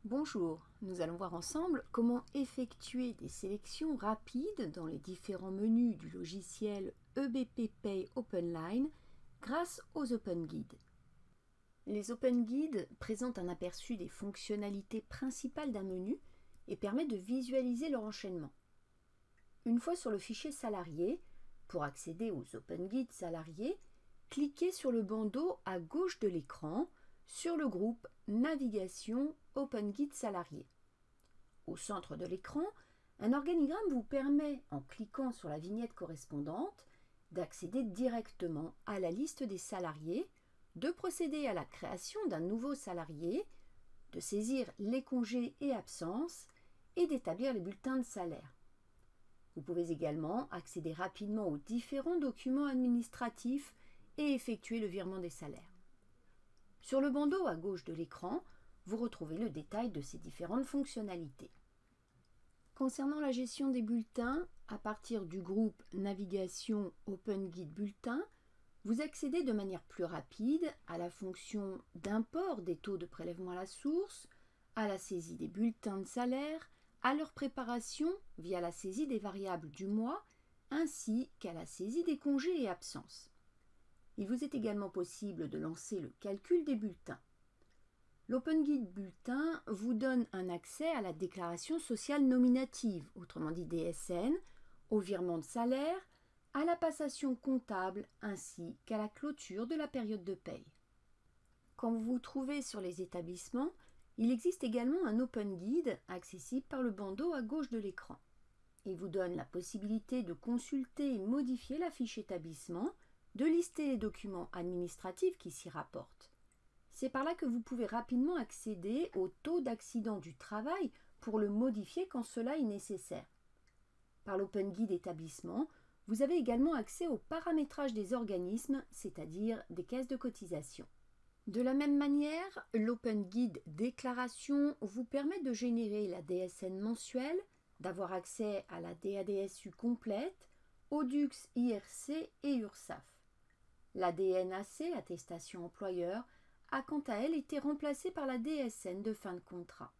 Bonjour, nous allons voir ensemble comment effectuer des sélections rapides dans les différents menus du logiciel EBP Pay OpenLine grâce aux OpenGuides. Les OpenGuides présentent un aperçu des fonctionnalités principales d'un menu et permettent de visualiser leur enchaînement. Une fois sur le fichier salarié, pour accéder aux OpenGuides salariés, cliquez sur le bandeau à gauche de l'écran sur le groupe Navigation OpenGuide salarié. Au centre de l'écran, un organigramme vous permet, en cliquant sur la vignette correspondante, d'accéder directement à la liste des salariés, de procéder à la création d'un nouveau salarié, de saisir les congés et absences et d'établir les bulletins de salaire. Vous pouvez également accéder rapidement aux différents documents administratifs et effectuer le virement des salaires. Sur le bandeau à gauche de l'écran, vous retrouvez le détail de ces différentes fonctionnalités. Concernant la gestion des bulletins, à partir du groupe Navigation OpenGuide Bulletin, vous accédez de manière plus rapide à la fonction d'import des taux de prélèvement à la source, à la saisie des bulletins de salaire, à leur préparation via la saisie des variables du mois, ainsi qu'à la saisie des congés et absences. Il vous est également possible de lancer le calcul des bulletins. L'OpenGuide Bulletin vous donne un accès à la déclaration sociale nominative, autrement dit DSN, au virement de salaire, à la passation comptable ainsi qu'à la clôture de la période de paye. Quand vous vous trouvez sur les établissements, il existe également un OpenGuide accessible par le bandeau à gauche de l'écran. Il vous donne la possibilité de consulter et modifier la fiche établissement, de lister les documents administratifs qui s'y rapportent. C'est par là que vous pouvez rapidement accéder au taux d'accident du travail pour le modifier quand cela est nécessaire. Par l'OpenGuide établissement, vous avez également accès au paramétrage des organismes, c'est-à-dire des caisses de cotisation. De la même manière, l'OpenGuide déclaration vous permet de générer la DSN mensuelle, d'avoir accès à la DADSU complète, au DUX IRC et URSSAF. La DNAC, attestation employeur, a quant à elle été remplacée par la DSN de fin de contrat.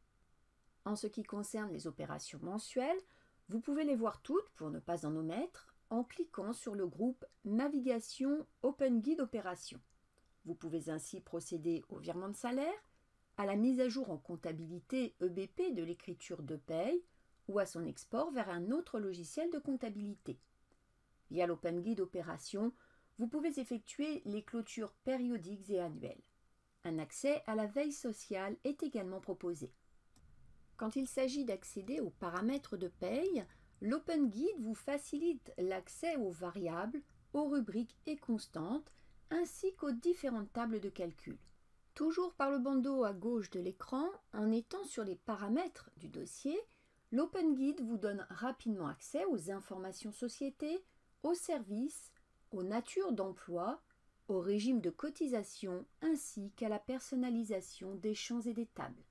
En ce qui concerne les opérations mensuelles, vous pouvez les voir toutes, pour ne pas en omettre, en cliquant sur le groupe Navigation OpenGuide Opérations. Vous pouvez ainsi procéder au virement de salaire, à la mise à jour en comptabilité EBP de l'écriture de paye ou à son export vers un autre logiciel de comptabilité. Via l'OpenGuide Opérations, vous pouvez effectuer les clôtures périodiques et annuelles. Un accès à la veille sociale est également proposé. Quand il s'agit d'accéder aux paramètres de paye, l'OpenGuide vous facilite l'accès aux variables, aux rubriques et constantes, ainsi qu'aux différentes tables de calcul. Toujours par le bandeau à gauche de l'écran, en étant sur les paramètres du dossier, l'OpenGuide vous donne rapidement accès aux informations sociétés, aux services, aux natures d'emploi, au régime de cotisation ainsi qu'à la personnalisation des champs et des tables.